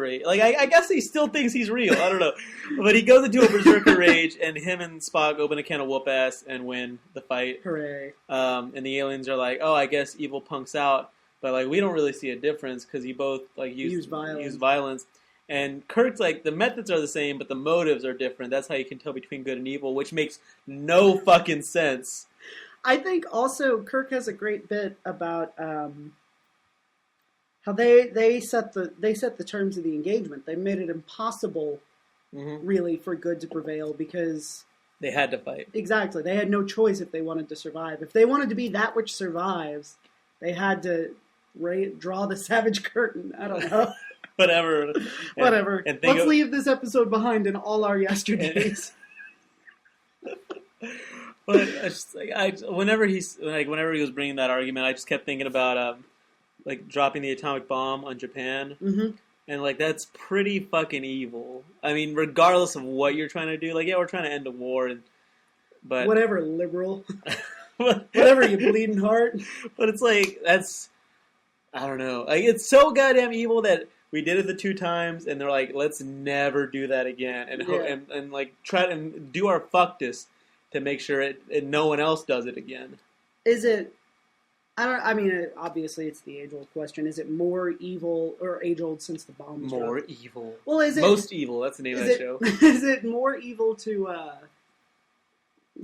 rage. Like, I guess he still thinks he's real. I don't know. But he goes into a berserker rage, and him and Spock open a can of whoop ass and win the fight. Hooray. And the aliens are like, oh, I guess evil punks out. But, like, we don't really see a difference because you both, like, use violence. And Kirk's like, the methods are the same, but the motives are different. That's how you can tell between good and evil, which makes no fucking sense. I think also Kirk has a great bit about how they set the terms of the engagement. They made it impossible, really, for good to prevail because they had to fight. Exactly, they had no choice if they wanted to survive. If they wanted to be that which survives, they had to draw the savage curtain. I don't know. Whatever. And let's leave this episode behind in all our yesterdays. But whenever he was bringing that argument, I just kept thinking about like dropping the atomic bomb on Japan, and like that's pretty fucking evil. I mean, regardless of what you're trying to do, like we're trying to end a war, but whatever, liberal, whatever, you bleeding heart. But it's like I don't know, like it's so goddamn evil that we did it the 2 times, and they're like, let's never do that again, and like try to do our fuckest to make sure no one else does it again. Is it? I mean, obviously, it's the age-old question. Is it more evil or age-old since the bomb was more dropped? Evil? Well, is it most evil? That's the name of that show. Is it more evil to?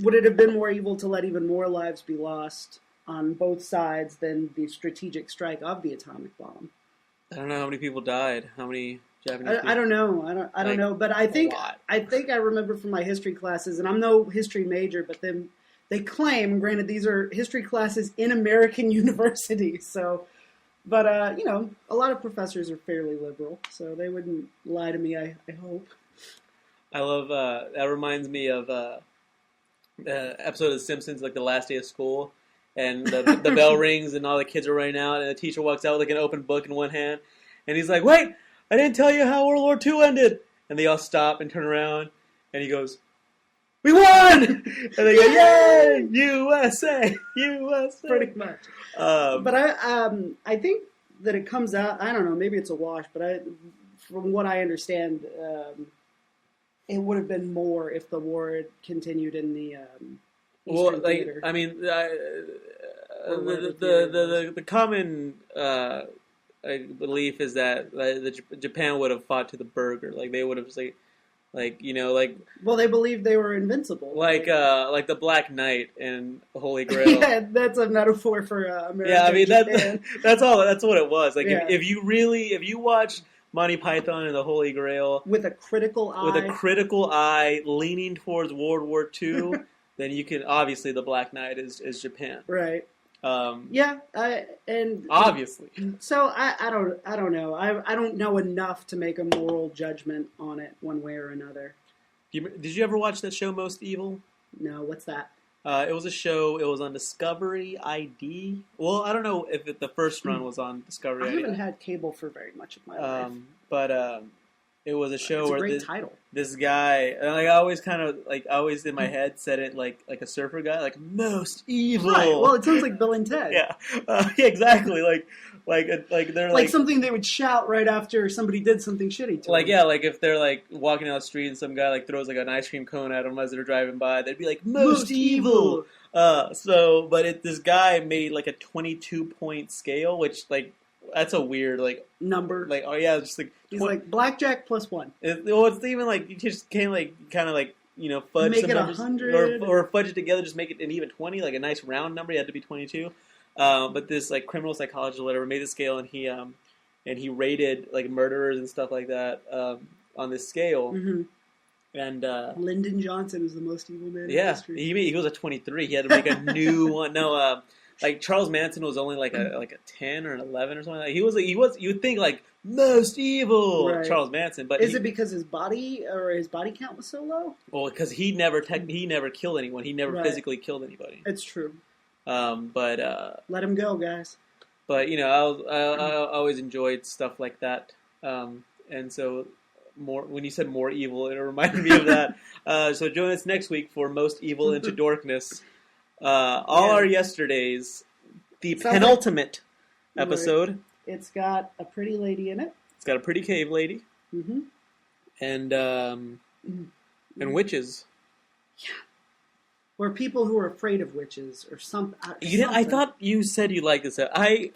Would it have been more evil to let even more lives be lost on both sides than the strategic strike of the atomic bomb? I don't know how many people died. How many Japanese people? I don't know. I don't know. But I think I remember from my history classes, and I'm no history major, but then they claim, granted, these are history classes in American universities, so. But a lot of professors are fairly liberal, so they wouldn't lie to me. I hope. I love that. Reminds me of episode of The Simpsons, like the last day of school. And the bell rings, and all the kids are running out, and the teacher walks out with like an open book in one hand, and he's like, "Wait, I didn't tell you how World War II ended." And they all stop and turn around, and he goes, "We won!" And they go, "Yay, USA, USA!" Pretty much. But I think that it comes out. I don't know. Maybe it's a wash, but from what I understand, it would have been more if the war had continued in the. Well, like I mean, the common belief is that Japan would have fought to the burger. Like they would have Well, they believed they were invincible. Like the Black Knight and Holy Grail. Yeah, that's a metaphor for America. Yeah, I mean that's all. That's what it was. Like if you watch Monty Python and the Holy Grail with a critical eye, leaning towards World War II. Then you can obviously the Black Knight is Japan, right? And obviously. So I don't know. I don't know enough to make a moral judgment on it one way or another. Did you ever watch that show Most Evil? No, what's that? It was a show. It was on Discovery ID. Well, I don't know if the first run was on Discovery. I haven't had cable for very much of my life. But it was a show where this guy, like I always kind of like always in my head said it like a surfer guy, like most evil. Right. Well, it sounds like Bill and Ted. Yeah, exactly. Like they're like something they would shout right after somebody did something shitty to them. Like if they're like walking down the street and some guy like throws like an ice cream cone at them as they're driving by, they'd be like most evil. This guy made like a 22-point scale, which like. That's a weird number. Like just like he's like blackjack +1. It's even like you just can't fudge make some it numbers 100 or fudge it together, just make it an even 20, like a nice round number. You had to be 22. But this like criminal psychologist or whatever made a scale, and he rated like murderers and stuff like that on this scale. Mm-hmm. And Lyndon Johnson is the most evil man in history. He was a 23. He had to make a new one. No. Like Charles Manson was only like a 10 or an 11 or something. Like he was you would think like most evil Charles Manson, but is it because his body count was so low? Well, because he never killed anyone. He never physically killed anybody. It's true. But let him go, guys. But I always enjoyed stuff like that. And so when you said more evil, it reminded me of that. So join us next week for Most Evil into Dorkness. Our yesterdays, the penultimate episode. It's got a pretty lady in it. It's got a pretty cave lady. Mm-hmm. And witches. Yeah. Or people who are afraid of witches or something. I thought you said you liked this.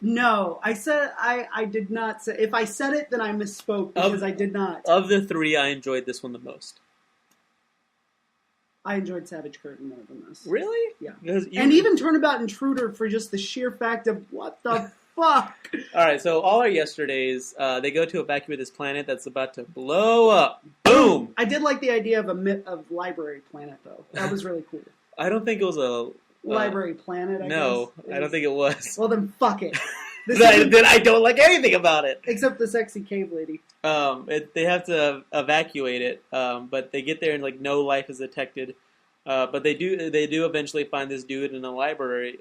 No, I said I did not say. If I said it, then I misspoke because I did not. Of the three, I enjoyed this one the most. I enjoyed Savage Curtain more than this. Really? Yeah. And even Turnabout Intruder for just the sheer fact of what the fuck. All right, so all our yesterdays, they go to evacuate this planet that's about to blow up. Boom! I did like the idea of Library Planet, though. That was really cool. I don't think it was a... Library Planet, I guess. I don't think it was. Well, then fuck it. Then I don't like anything about it. Except the sexy cave lady. They have to evacuate it, but they get there and like no life is detected. But they do eventually find this dude in a library.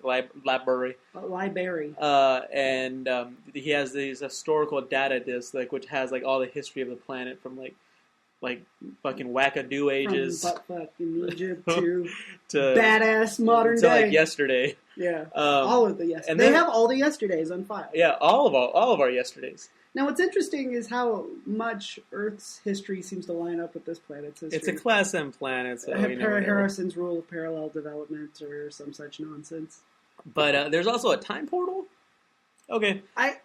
And he has these historical data discs, like which has like all the history of the planet from like fucking wackadoo ages, from fucking Egypt to badass modern day, like yesterday. Yeah, all of the yesterdays. And they have all the yesterdays on file. Yeah, all of our yesterdays. Now, what's interesting is how much Earth's history seems to line up with this planet's history. It's a Class M planet. So Harrison's rule of parallel development or some such nonsense. But there's also a time portal. Okay. I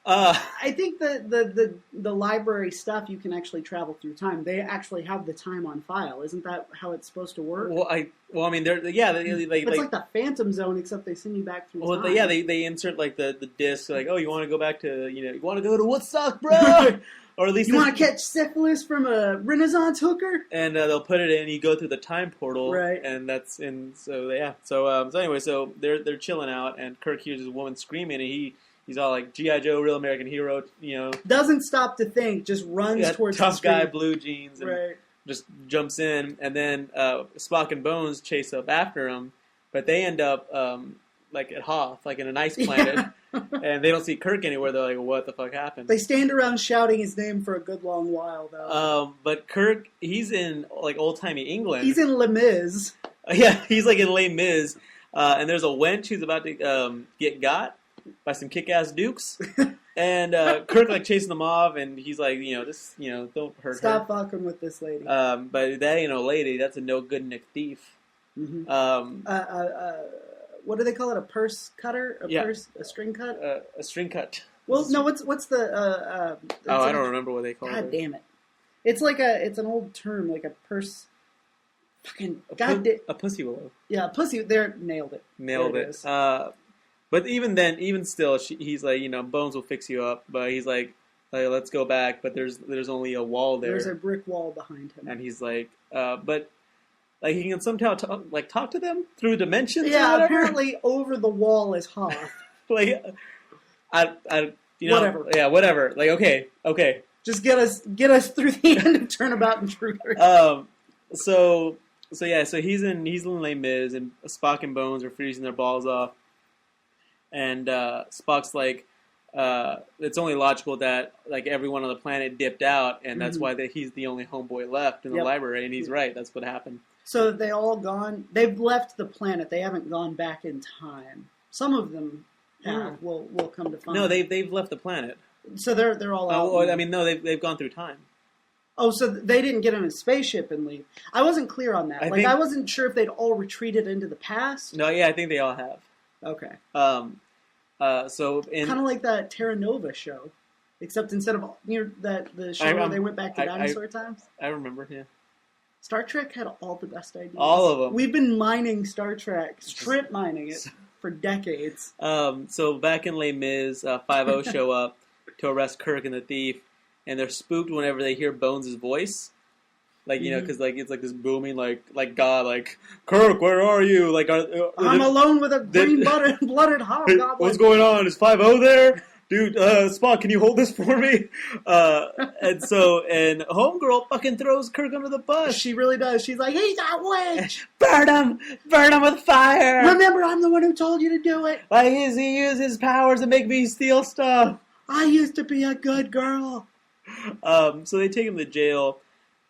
think the library stuff, you can actually travel through time. They actually have the time on file. Isn't that how it's supposed to work? Well, I mean, it's like the Phantom Zone, except they send you back through time. They insert like the disc, like, oh, you want to go back to, you want to go to Woodstock, bro, or at least you want to catch syphilis from a Renaissance hooker, and they'll put it in. You go through the time portal, right? And that's in. So yeah. So anyway, so they're chilling out, and Kirk hears this woman screaming, and He's all like G.I. Joe, real American hero, Doesn't stop to think, just runs towards tough the screen. guy, blue jeans, and just jumps in. And then Spock and Bones chase up after him, but they end up like at Hoth, like in an ice planet, and they don't see Kirk anywhere. They're like, what the fuck happened? They stand around shouting his name for a good long while, though. But Kirk, he's in like old-timey England. He's in Les Mis. Yeah, he's like in Les Mis. And there's a wench who's about to get got by some kick-ass dukes, and Kirk like chasing them off, and he's like, don't hurt her. Stop fucking with this lady. But that ain't no lady. That's a no good Nick thief. Mm-hmm. What do they call it? A purse cutter? A string cut? A string cut. Well, no. What's the? I don't remember what they call it. God damn it! It's like it's an old term, like a purse. Fucking a pussy willow. Yeah, a pussy. There, nailed it. Nailed it. But even still, he's like, Bones will fix you up. But he's like, let's go back. But there's only a wall there. There's a brick wall behind him. And he's like, but like he can somehow talk to them through dimensions. Yeah, apparently over the wall is Hoth. Like, whatever. Yeah, whatever. Like, okay. Just get us through the end of Turnabout Intruder. So he's in Les Mis, and Spock and Bones are freezing their balls off. And Spock's like, it's only logical that like everyone on the planet dipped out, and that's why he's the only homeboy left in the library. And he's right. That's what happened. So they all gone. They've left the planet. They haven't gone back in time. Some of them have. We'll come to find. No, they've left the planet. So they're all out. I mean, no, they've gone through time. Oh, so they didn't get on a spaceship and leave. I wasn't clear on that. I wasn't sure if they'd all retreated into the past. No, yeah, I think they all have. Okay. So kind of like that Terra Nova show, except instead of the show where they went back to dinosaur times. I remember, yeah. Star Trek had all the best ideas. All of them. We've been mining Star Trek, strip mining it for decades. So back in Les Mis, 5-0 show up to arrest Kirk and the thief, and they're spooked whenever they hear Bones' voice. Like, because like it's like this booming, like God, like, Kirk, where are you? Like, I'm alone with a green-blooded hobgoblin. What's going on? Is 5-0 there? Dude, Spock, can you hold this for me? And Homegirl fucking throws Kirk under the bus. She really does. She's like, he's a witch! Burn him with fire! Remember, I'm the one who told you to do it. Like, he used his powers to make me steal stuff. I used to be a good girl. So they take him to jail.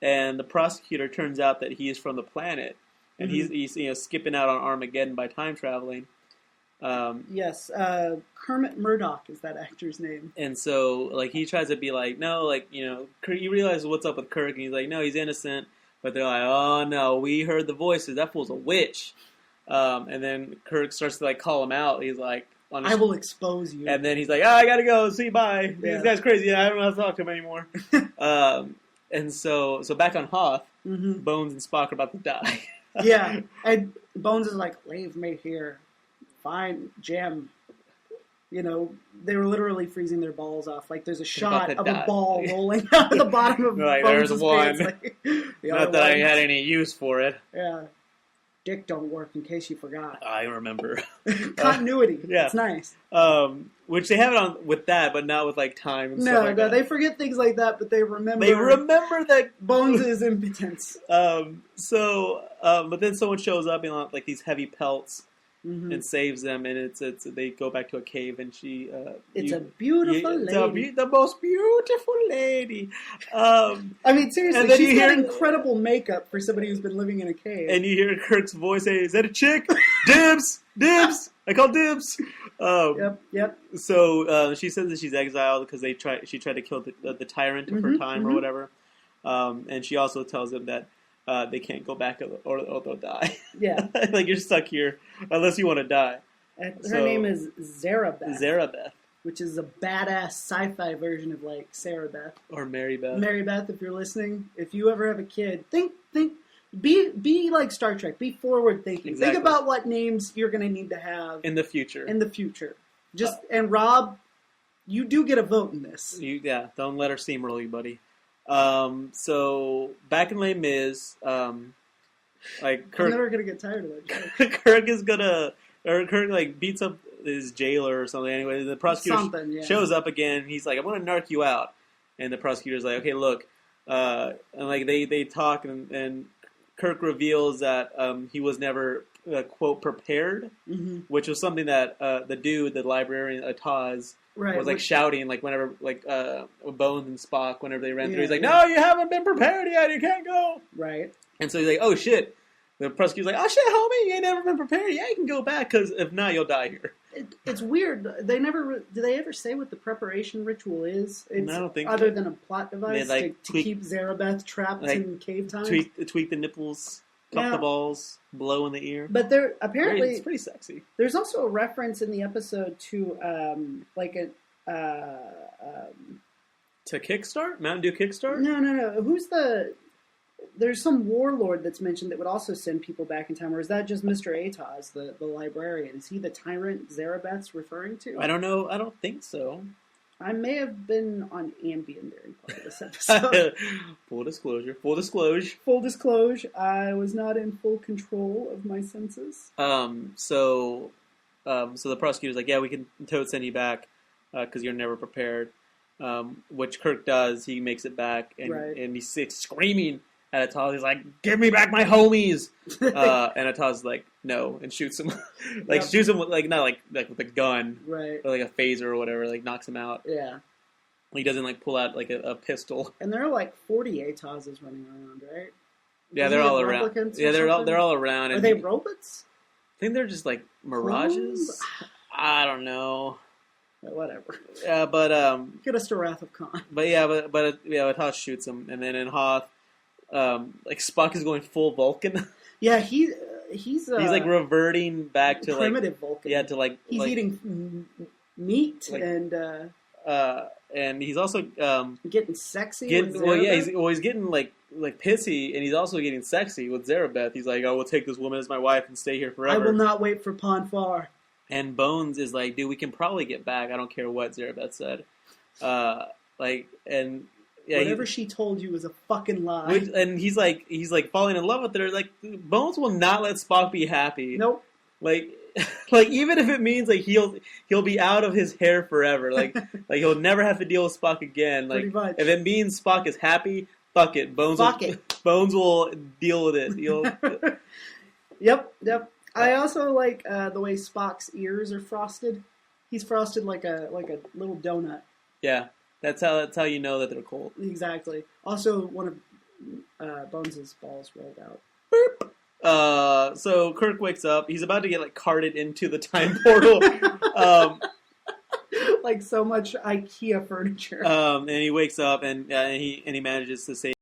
And the prosecutor turns out that he is from the planet, and he's skipping out on Armageddon by time traveling. Yes, Kermit Murdoch is that actor's name. And so, like, he tries to be like, no, like, you know, you realize what's up with Kirk, and he's like, no, he's innocent. But they're like, oh, no, we heard the voices. That fool's a witch. And then Kirk starts to, like, call him out. He's like, I will expose you. And then he's like, I gotta go. See, bye. Yeah. This guy's crazy. I don't know how to talk to him anymore. And so back on Hoth, Bones and Spock are about to die. Yeah, and Bones is like, leave me here. Fine, Jim. You know, they were literally freezing their balls off. Like, there's a shot of a ball rolling out of the bottom of like, Bones' there's one. Like, Not that I had any use for it. Yeah. Dick don't work, in case you forgot. I remember. Continuity. Yeah. It's nice. Which they have it on with that, but not with, like, time and stuff like that. They forget things like that, but they remember. They remember that Bones' impotence. But then someone shows up in, like, these heavy pelts. And saves them, and it's they go back to a cave, and she it's a beautiful lady, the most beautiful lady. I mean, seriously, she's got incredible makeup for somebody who's been living in a cave. And you hear Kirk's voice say, "Is that a chick? Dibs, dibs! I call dibs." Yep. So she says that she's exiled because she tried to kill the tyrant of her time or whatever, and she also tells them that. They can't go back or they'll die. Yeah. Like, you're stuck here unless you want to die. Her name is Zarabeth. Zarabeth. Which is a badass sci-fi version of, like, Sarah Beth. Or Mary Beth. Mary Beth, if you're listening. If you ever have a kid, be like Star Trek. Be forward thinking. Exactly. Think about what names you're going to need to have. In the future. And Rob, you do get a vote in this. Don't let her steamroll you, buddy. So back in Les Mis, like Kirk, I'm never gonna get tired of that. Kirk like beats up his jailer or something. Anyway, the prosecutor shows up again. He's like, "I'm gonna narc you out," and the prosecutor's like, "Okay, look," and like they talk, and Kirk reveals that he was never quote prepared, which was something that the librarian Ataz. Was like shouting like whenever like Bones and Spock whenever they ran through. He's like, "No, you haven't been prepared yet. You can't go." Right. And so he's like, "Oh shit." The prosecutor's like, "Oh shit, homie, you ain't never been prepared. Yeah, you can go back because if not, you'll die here." It's weird. They never do they ever say what the preparation ritual is? I don't think other than a plot device to keep Zarabeth trapped in cave time. Tweak the nipples. Cup the balls, blow in the ear. But there apparently it's pretty sexy. There's also a reference in the episode to to Kickstart? Mountain Dew Kickstart? No. There's some warlord that's mentioned that would also send people back in time, or is that just Mr. Ataz, the librarian? Is he the tyrant Zarabeth's referring to? I don't know. I don't think so. I may have been on Ambien during part of this episode. Full disclosure. Full disclosure. I was not in full control of my senses. So the prosecutor's like, "Yeah, we can totally send you back because you're never prepared." Which Kirk does. He makes it back, and he's screaming at Ataz. He's like, "Give me back my homies!" And Ataz's like, "No," and shoots him. Shoots him with, like, not like with a gun, right? Or like a phaser or whatever. Like, knocks him out. Yeah. He doesn't like pull out like a pistol. And there are like 40 Atazes running around, right? Yeah, they're all around. Yeah, they're all around. Are they robots? I think they're just like mirages. I don't know. Whatever. Yeah, but get us to Wrath of Khan. But Ataz shoots him, and then in Hoth, like Spock is going full Vulcan. Yeah, he's like reverting back to primitive Vulcan. Yeah, to like he's eating meat and he's also getting sexy. He's getting like pissy, and he's also getting sexy with Zarabeth. He's like, "I will take this woman as my wife and stay here forever. I will not wait for Ponfar." And Bones is like, "Dude, we can probably get back. I don't care what Zarabeth said." Whatever she told you was a fucking lie. And he's like falling in love with her. Like, Bones will not let Spock be happy. Nope. Like even if it means like he'll be out of his hair forever. Like he'll never have to deal with Spock again. Like, if it means Spock is happy, fuck it. Bones will deal with it. Yep. I also like the way Spock's ears are frosted. He's frosted like a little donut. Yeah. That's how you know that they're cold. Exactly. Also, one of Bones' balls rolled out. Boop. So Kirk wakes up. He's about to get like carted into the time portal. Like so much IKEA furniture. And he wakes up and he manages to save